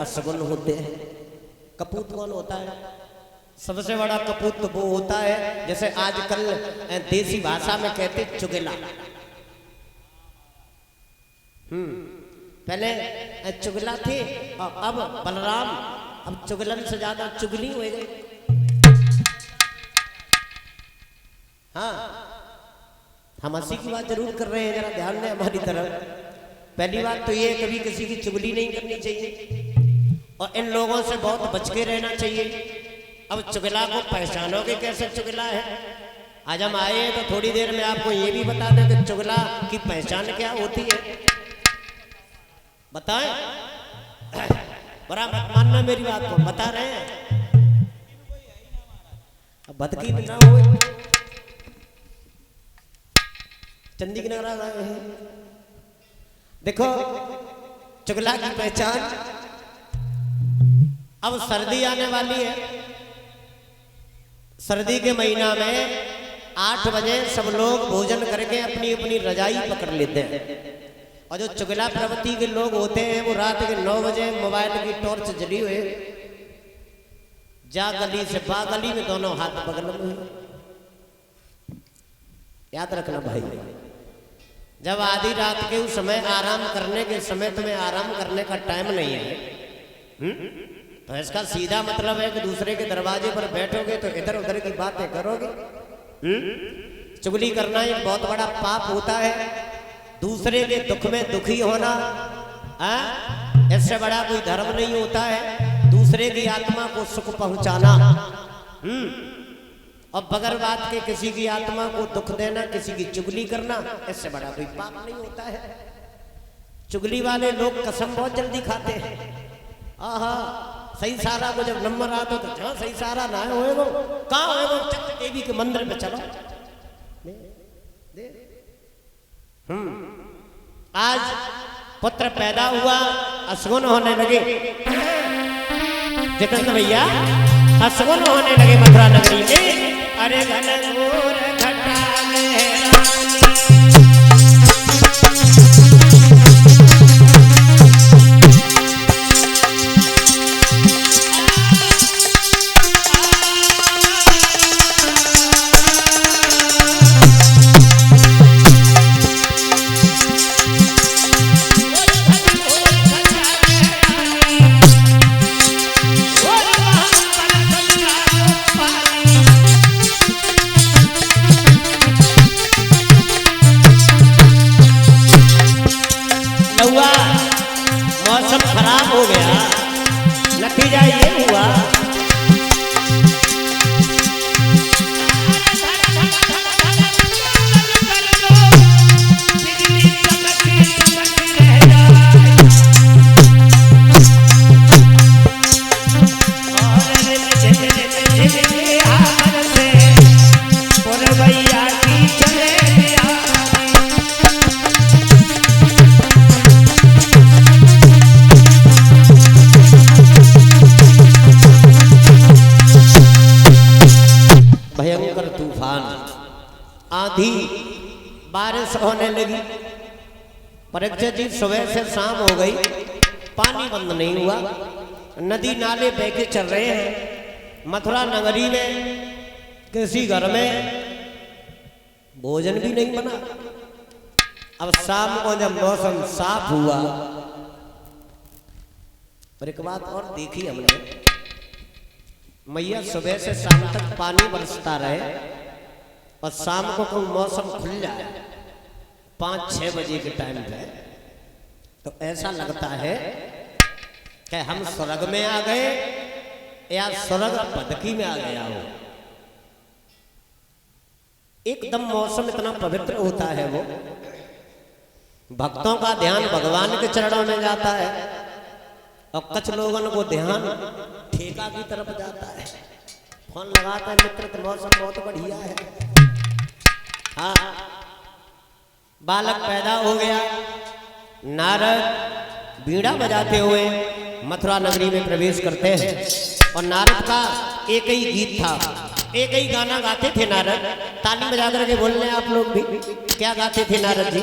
असगुन होते हैं। कपूत कौन होता है? सबसे बड़ा कपूत तो वो होता है जैसे आजकल देसी भाषा में कहते चुगला। पहले चुगला थे और अब बलराम, अब चुगलन से ज्यादा चुगली हो गई। हाँ, हम हंसी की बात जरूर कर रहे हैं, जरा ध्यान दें हमारी तरफ। पहली बात तो ये कभी किसी की चुगली नहीं करनी चाहिए और इन लोगों से बहुत बच के रहना चाहिए। अब चुगला को पहचानोगे कैसे चुगला है? आज हम आए हैं तो थोड़ी देर में आपको ये भी बता दें कि चुगला की पहचान क्या होती है। बताएं? बड़ा मत मानना मेरी बात को, बता रहे हैं। अब बदकी ना हो, चंदी की नगरा आए हैं। देखो चुगला की पहचान, अब सर्दी आने वाली है। सर्दी के महीना में 8 बजे सब लोग भोजन करके अपनी अपनी रजाई पकड़ लेते हैं और जो चुगला प्रवृत्ति के लोग होते हैं वो रात के 9 बजे मोबाइल की टॉर्च जली हुए जा गली से बा गली में दोनों हाथ बगल में। याद रखना भाई, जब आधी रात के उस समय आराम करने के समय तुम्हें आराम करने का टाइम नहीं है तो इसका सीधा मतलब है कि दूसरे के दरवाजे पर बैठोगे तो इधर उधर की बातें करोगे। चुगली करना एक बहुत बड़ा पाप होता है। दूसरे के दुख में दुखी होना इससे बड़ा कोई धर्म नहीं होता है। दूसरे की आत्मा को सुख पहुंचाना और बगैर बात के किसी की आत्मा को दुख देना, किसी की चुगली करना, इससे बड़ा कोई पाप नहीं होता है। चुगली वाले लोग कसम बहुत जल्दी खाते हैं। आहा, सही सारा को जब नंबर आता तो जहाँ सही सारा ना होए वो कहाँ होए वो चक्र देवी के मंदिर में चलो। आज पुत्र पैदा हुआ, असगुन होने लगे। जितेंद्र भैया असगुन होने लगे मथुरा नगरी में। अरे घनघोर घटा मौसम खराब हो गया, नतीजा ये हुआ भयंकर तूफान, आंधी, बारिश होने लगी। परीक्षित जी सुबह से शाम हो गई, पानी बंद नहीं हुआ, नदी नाले बह के चल रहे हैं। मथुरा नगरी में किसी घर में भोजन भी नहीं बना। अब शाम को जब मौसम साफ हुआ और एक बात और देखी हमने, मैया सुबह से शाम तक पानी बरसता रहे और शाम को कोई मौसम खुल जाए 5-6 बजे के टाइम पे तो ऐसा लगता है कि हम स्वर्ग में आ गए या स्वर्ग पदकी में आ गया हो। एकदम मौसम इतना पवित्र होता है, वो भक्तों का ध्यान भगवान के चरणों में जाता है और कुछ लोगों को ध्यान ठेका की तरफ जाता है। फोन लगाता है मित्र तो मौसम बहुत बढ़िया है। हाँ, बालक पैदा हो गया। नारद बीड़ा बजाते हुए मथुरा नगरी में प्रवेश करते हैं और नारद का एक ही गीत था, एक ही गाना गाते थे नारद। ताली बजा करके बोल रहे हैं आप लोग भी, क्या गाते थे नारद जी?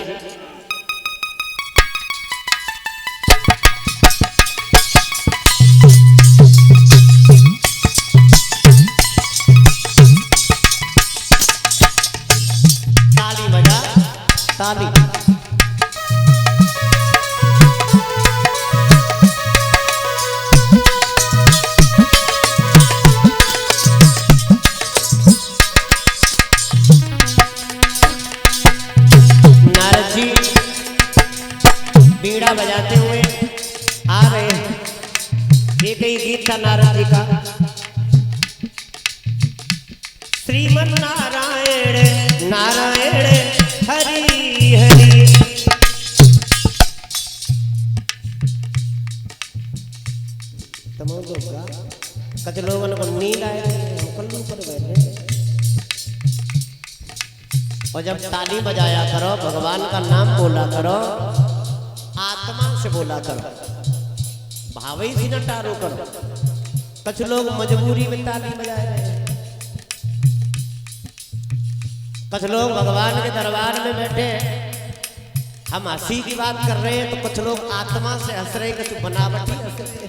एक ही गीत था नारद जी का, श्रीमन नारायण नारायण हरि हरि। कच लोगों को नींद आए पर बैठे, और जब ताली बजाया करो, भगवान का नाम बोला करो, आत्मा से बोला करो, भाव ही न टारो करो। कुछ लोग मजबूरी में ताली बजाए रहे हैं, कुछ लोग भगवान के दरबार में बैठे, हम हंसी की बात कर रहे हैं तो कुछ लोग आत्मा से हंस रहे, कुछ बनावटी हंस रहे।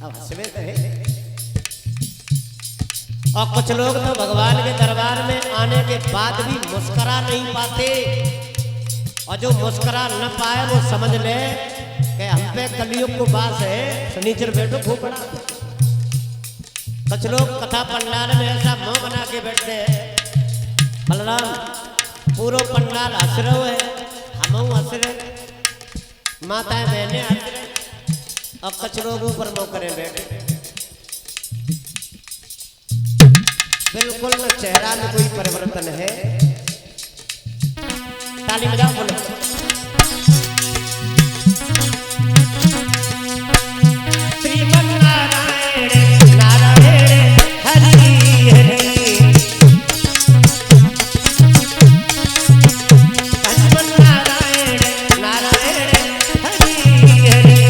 अब हंसवे तो है। और कुछ लोग तो भगवान के दरबार में आने के बाद भी मुस्कुरा नहीं पाते, और जो मुस्कुरा न पाए वो समझ ले कि हम पे कलयुग को बास है, शनिचर बैठो खूब बड़ा। कुछ लोग कथा पंडाल में ऐसा मुंह बना के बैठते हैं, बलराम पूरा पंडाल हंस रहे है, हम हंस रहे, माताएं बहनें हंस रहे, और कुछ लोग ऊपर मुंह करे बैठे। बिल्कुल न चेहरा में कोई परिवर्तन है। ताली बजाओ, बोलो श्रीमन नारायण नारायण हरि हरि। श्रीमन नारायण नारायण हरि हरि।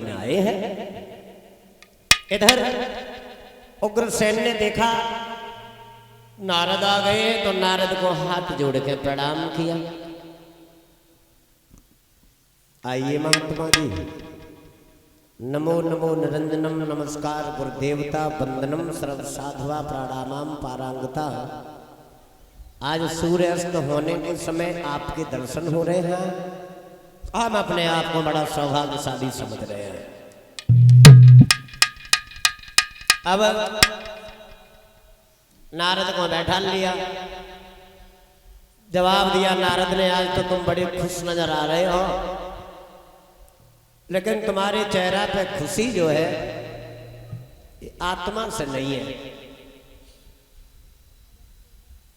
मंत्री में आए हैं। इधर उग्रसेन ने देखा नारद आ गए तो नारद को हाथ जोड़ के प्रणाम किया। आइए महात्मा जी। नमो नमो निरंजनम नमस्कार गुरुदेवता वंदनम सर्व साधवा प्रणामाम पारांगता। आज सूर्यास्त होने के समय आपके दर्शन हो रहे हैं। हम अपने आप को बड़ा सौभाग्यशाली समझ रहे हैं। अब नारद को बैठा लिया, जवाब दिया नारद ने, आज तो तुम बड़े खुश नजर आ रहे हो, लेकिन तुम्हारे चेहरा पे खुशी जो है ये आत्मा से नहीं है।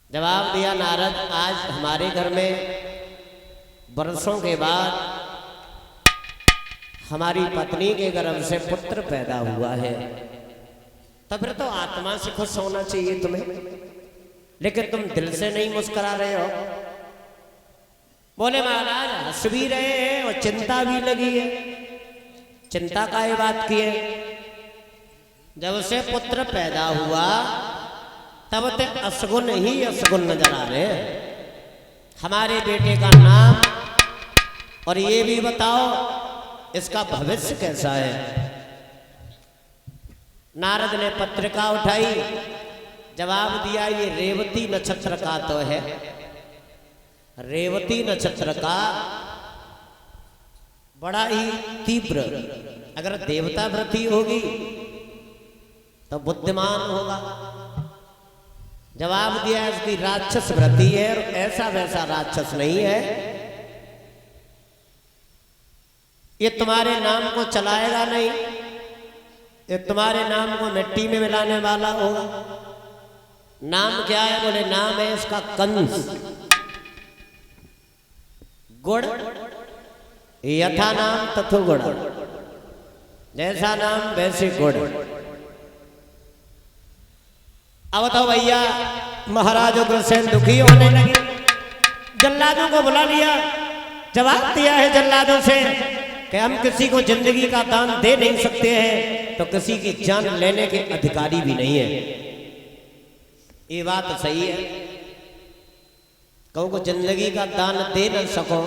जवाब दिया नारद, आज हमारे घर में वर्षों के बाद हमारी पत्नी के गर्भ से पुत्र पैदा हुआ है, तो फिर तो आत्मा से खुश होना चाहिए तुम्हें, लेकिन तुम दिल से नहीं मुस्कुरा रहे हो। बोले महाराज हंस भी रहे हैं और चिंता भी लगी है। चिंता का ये बात की है, जब से पुत्र पैदा हुआ तब तक असगुन ही असगुन नजर आ रहे हैं। हमारे बेटे का नाम और ये भी बताओ इसका भविष्य कैसा है। नारद ने पत्रिका उठाई, जवाब दिया ये रेवती नक्षत्र का तो है। रेवती नक्षत्र का बड़ा ही तीव्र, अगर देवता व्रति होगी तो बुद्धिमान होगा। जवाब दिया इसकी राक्षस व्रति है और ऐसा वैसा राक्षस नहीं है। ये तुम्हारे नाम को चलाएगा नहीं, ये तुम्हारे नाम को मिट्टी में मिलाने वाला होगा। नाम क्या है? बोले नाम है इसका कंस। गुड़ यथा नाम तथो गुड़, जैसा नाम वैसे गुड़। अब तो भैया महाराज उग्रसेन दुखी होने लगे, जल्लादों को बुला लिया। जवाब दिया है जल्लादों से कि हम किसी को जिंदगी का दान दे नहीं सकते हैं, तो किसी की जान लेने के अधिकारी भी नहीं है। ये बात सही है, कहूँ को जिंदगी का दान दे न सको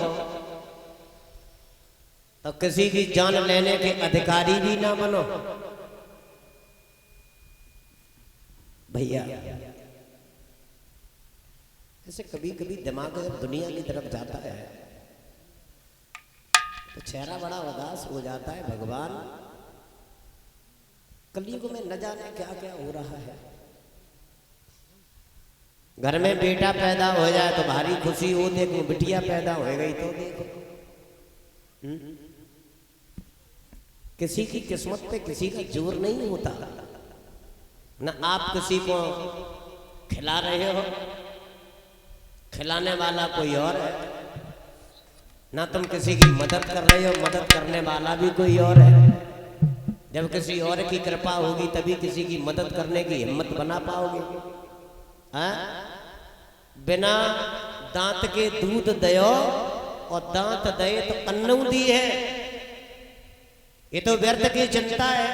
तो किसी की जान लेने के अधिकारी भी ना बनो। भैया ऐसे कभी कभी दिमाग जब दुनिया की तरफ जाता है तो चेहरा बड़ा उदास हो जाता है। भगवान कलयुग में न जाने क्या क्या हो रहा है। घर में बेटा पैदा हो जाए तो भारी खुशी हो, देखो बिटिया पैदा हो गई तो देखो। किसी की किस्मत पे किसी का जोर नहीं होता। न आप किसी को खिला रहे हो, खिलाने वाला कोई और है, ना तुम किसी की मदद कर रहे हो, मदद करने वाला भी कोई और है। जब किसी और की कृपा होगी तभी किसी की मदद करने की हिम्मत बना पाओगे। बिना दांत के दूध दयो और दांत दे तो अन्नू दी है। ये तो व्यर्थ की चिंता है।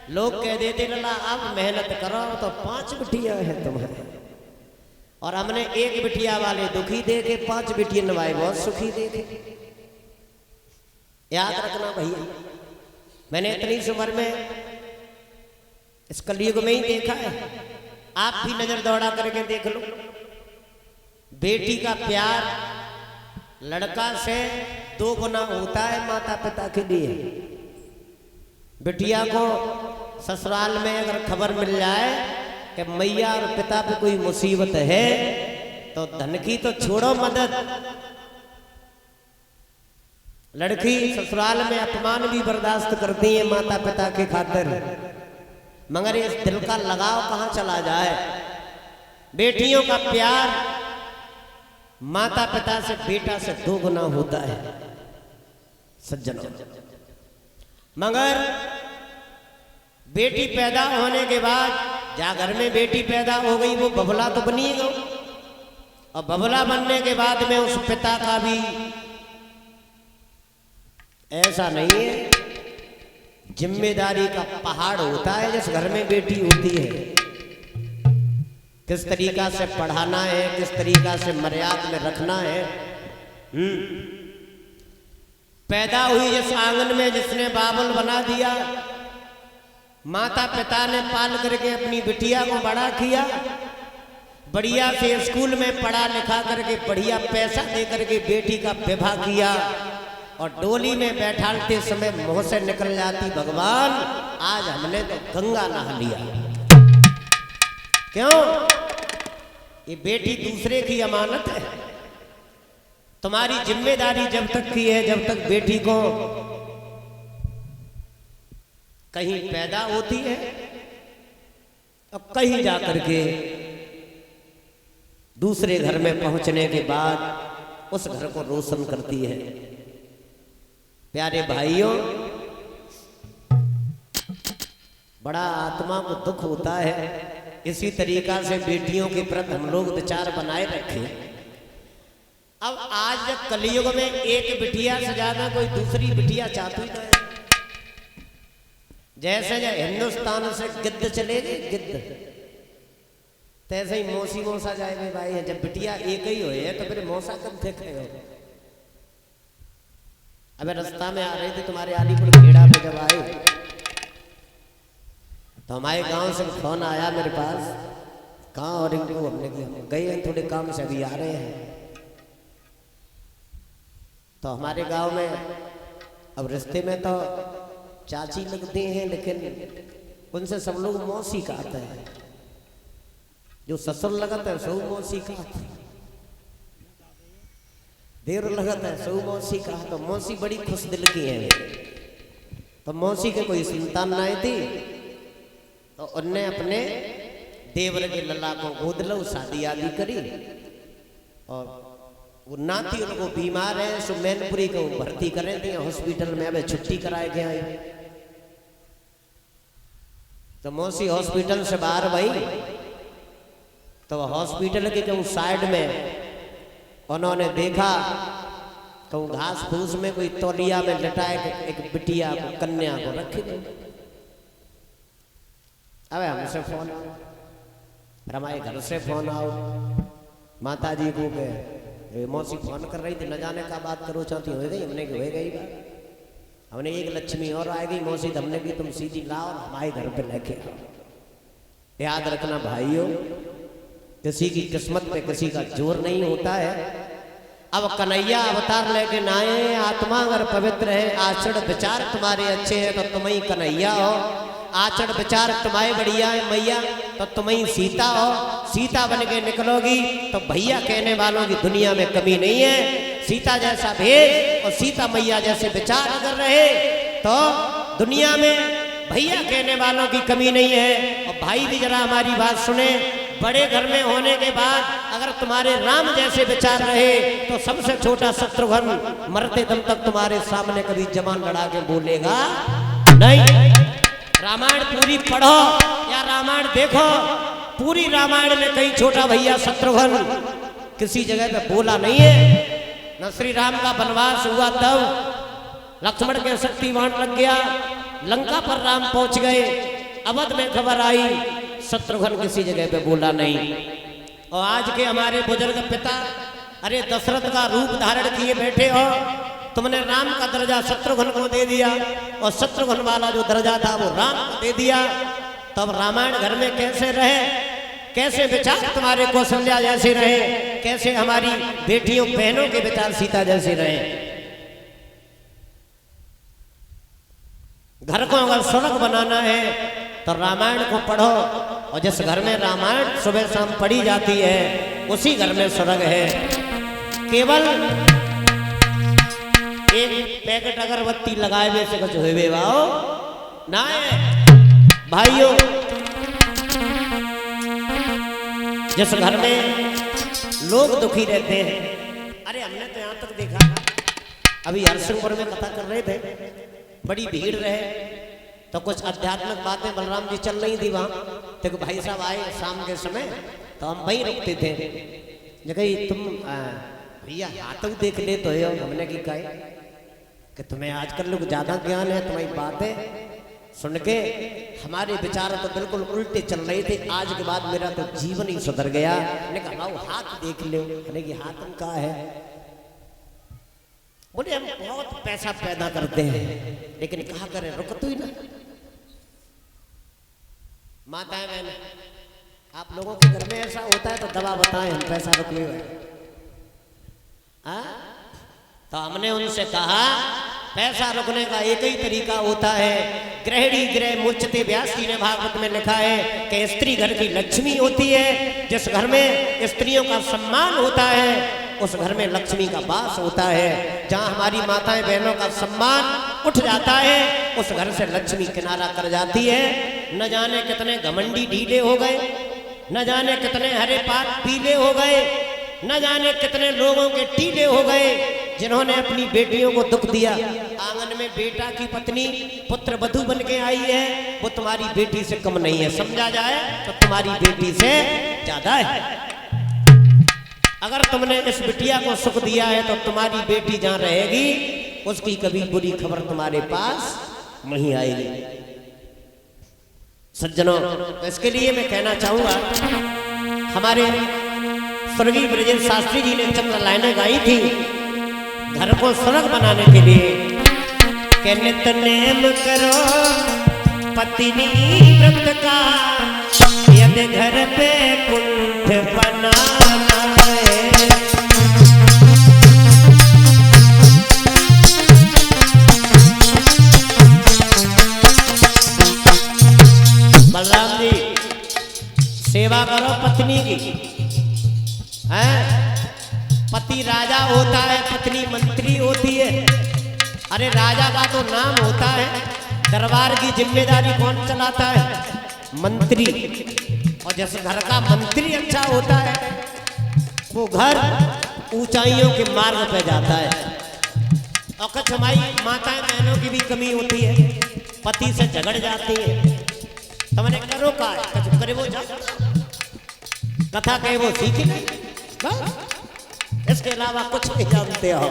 लोग कह देते लला अब मेहनत करो तो 5 बिटिया है तुम्हारे, और हमने 1 बिटिया वाले दुखी देखे, 5 बिटिया नवाए बहुत सुखी देखे। याद रखना भैया, मैंने इतनी सी उम्र में इस कलयुग में ही देखा है। आप भी नजर दौड़ा करके देख लो। बेटी का प्यार लड़का से 2 गुना होता है माता पिता के लिए। बिटिया को ससुराल में अगर खबर मिल जाए कि मैया और पिता पे कोई मुसीबत है तो धन की तो छोड़ो मदद, लड़की ससुराल में अपमान भी बर्दाश्त करती है माता पिता के खातिर, मगर इस दिल का लगाव कहाँ चला जाए। बेटियों का प्यार माता पिता से बेटा से 2 गुना होता है सज्जनों। मगर बेटी पैदा होने के बाद जा घर में बेटी पैदा हो गई वो बबला तो बनी गो, और बबला बनने के बाद में उस पिता का भी ऐसा नहीं है जिम्मेदारी का पहाड़ होता है जिस घर में बेटी होती है। किस तरीका से पढ़ाना है, किस तरीका से मर्यादा में रखना है। पैदा हुई जिस आंगन में जिसने बाबुल बना दिया, माता पिता ने पाल करके अपनी बिटिया को बड़ा किया, बढ़िया से स्कूल में पढ़ा लिखा करके बढ़िया पैसा दे करके बेटी का विवाह किया, और डोली में बैठालते समय मुंह से निकल जाती, भगवान आज हमने तो गंगा नहा लिया। क्यों? ये बेटी दूसरे की अमानत है। तुम्हारी जिम्मेदारी जब तक की है, जब तक बेटी को कहीं पैदा होती है और कहीं जाकर के दूसरे घर में पहुंचने के बाद उस घर को रोशन करती है। प्यारे भाइयों, बड़ा आत्मा को दुख होता है। इसी तरीका से बेटियों के प्रति हम लोग विचार बनाए रखें। अब आज जब कलयुग में एक बिटिया से ज्यादा कोई दूसरी बिटिया चाहती नहीं है। जैसे जब हिंदुस्तान से गिद्ध चले गए, गिद्ध तैसे ही मौसी मौसा जाएंगे भाई है। जब बिटिया एक ही हुए है तो फिर मौसा कब देखेगा? अबे रास्ता में आ रही थी तुम्हारे आलीपुर खेड़ा पे, जब आए तो हमारे गांव से फोन आया मेरे पास, कहाँ और इनको हमने गए हैं थोड़े काम से, अभी आ रहे हैं। तो हमारे गांव में अब रिश्ते में तो चाची लगते हैं, लेकिन उनसे सब लोग मौसी कहते हैं। जो ससुर लगता है सौ मौसी कहते हैं, देर लगता है सौ मौसी कहा। तो मौसी बड़ी खुश दिल की है। तो मौसी के कोई संतान नहीं थी, तो उनने अपने देवर के लल्ला को गोद लो, शादी आदि करी, और वो नाती उनको बीमार है, सो मैनपुरी को भर्ती करे थे हॉस्पिटल में। अब छुट्टी कराए गए आई। तो मौसी हॉस्पिटल से बाहर भाई, तो हॉस्पिटल के कहूँ साइड में उन्होंने देखा कहूँ घास फूस में कोई तौलिया में लटाए एक बिटिया को, कन्या को रखी दे। अब हमसे फोन, फिर हमारे घर से फोन आओ, माता जी को गए, मौसी फोन कर रही थी, न जाने का बात करो चाहती हो गई। हमने हो गई बात, हमने एक लक्ष्मी और आएगी मौसी, हमने की तुम सीधी लाओ हमारे घर पे लेके आओ। याद रखना भाइयों, किसी की किस्मत पे किसी का जोर नहीं होता है। अब कन्हैया अवतार लेके ना आए, आत्मा अगर पवित्र है, आचरण विचार तुम्हारे अच्छे हैं तो तुम ही कन्हैया हो, आचरण विचार तुम्हारे बढ़िया है मैया तो तुम ही सीता हो। सीता बन के निकलोगी तो भैया कहने वालों की दुनिया में कमी नहीं है। सीता जैसा भेष और सीता मैया जैसे विचार अगर रहे तो दुनिया में भैया कहने वालों की कमी नहीं है। और भाई भी जरा हमारी बात सुने, बड़े घर में होने के बाद अगर तुम्हारे राम जैसे विचार रहे तो सबसे छोटा शत्रुघ्न मरते दम तक तुम्हारे सामने कभी जबान लड़ा के बोलेगा नहीं। रामायण पूरी पढ़ो या रामायण देखो, पूरी रामायण में कहीं छोटा भैया शत्रुघ्न किसी जगह पे बोला नहीं है। न श्री राम का वनवास हुआ तब लक्ष्मण के शक्तिवान लग गया, लंका पर राम पहुंच गए, अवध में खबर आई, शत्रुघ्न किसी जगह पे बोला नहीं। और आज के हमारे बुजुर्ग पिता, अरे दशरथ का रूप धारण किए बैठे हो, तुमने राम का दर्जा शत्रुघ्न को दे दिया और शत्रुघ्न वाला जो दर्जा था वो राम को दे दिया। तब रामायण घर में कैसे रहे, कैसे विचार तुम्हारे कौशल्या जैसे रहे, कैसे हमारी बेटियों बहनों के विचार सीता जैसे रहे। घर को अगर स्वर्ग बनाना है तो रामायण को पढ़ो, और जिस घर में रामायण सुबह शाम पढ़ी जाती है उसी घर में स्वर्ग है। केवल एक पैकेट अगरबत्ती लगाए हुए से कुछ हुए वाओ ना है भाइयों। जिस घर में लोग दुखी रहते हैं, अरे हमने तो यहाँ तक देखा, अभी हरसिंहपुर में कथा कर रहे थे, बड़ी भीड़ रहे तो कुछ आध्यात्मिक बातें बलराम जी चल रही थी वहाँ, तो भाई साहब आए शाम के समय तो हम वहीं रुकते थे। जगह तुम भैया हाथ देख ले तो हमने की कहे कि तुम्हें आजकल लोग ज्यादा ज्ञान है, तुम्हारी बातें सुन के हमारे विचार तो बिल्कुल उल्टे चल रहे थे। आज के बाद मेरा तो जीवन ही सुधर गया। मैंने कहा भाऊ हाथ देख लो। मैंने कि हाथ उनका है। बोले हम बहुत पैसा पैदा करते हैं लेकिन कहा करें रुक तो ही ना। माताएं बहन आप लोगों के घर में ऐसा होता है तो दवा बताएं हम पैसा रुक ले। तो हमने उनसे कहा पैसा रुकने का एक ही तरीका होता है। गृहिणी गृह मुच्यते व्यास जी ने भागवत में लिखा है कि स्त्री घर की लक्ष्मी होती है। जिस घर में स्त्रियों का सम्मान होता है उस घर में लक्ष्मी का वास होता है। जहाँ हमारी माताएं बहनों का सम्मान उठ जाता है उस घर से लक्ष्मी किनारा कर जाती है। न जाने कितने घमंडी ढीले हो गए, न जाने कितने हरे पात पीले हो गए, न जाने कितने लोगों के टीले हो गए जिन्होंने अपनी बेटियों को दुख दिया। आंगन में बेटा की पत्नी पुत्र वधू बन के आई है, वो तुम्हारी बेटी से कम नहीं है। समझा जाए तो तुम्हारी बेटी से ज्यादा है। अगर तुमने इस बिटिया को सुख दिया है तो तुम्हारी बेटी जहां रहेगी उसकी कभी बुरी खबर तुम्हारे पास नहीं आएगी। सज्जनों, तो इसके लिए मैं कहना चाहूंगा हमारे स्वर्गीय ब्रजेश शास्त्री जी ने चंद्र लाइनें गाई थी घर को स्वर्ग बनाने के लिए कि नित नेम करो पत्नी व्रत का यदि घर पे कुंठ बनाना है। बलराम जी सेवा करो पत्नी की। पति राजा होता है, पत्नी मंत्री होती है। अरे राजा का तो नाम होता है, दरबार की जिम्मेदारी कौन चलाता है? मंत्री। और जैसे घर का मंत्री अच्छा होता है वो घर ऊंचाइयों के मार्ग पे जाता है। और कुछ हमारी माताएं बहनों की भी कमी होती है, पति से झगड़ जाती है। तो मैंने करो का कुछ करे वो जा कथा कहे वो सीख नहीं, इसके अलावा कुछ नहीं जानते हो।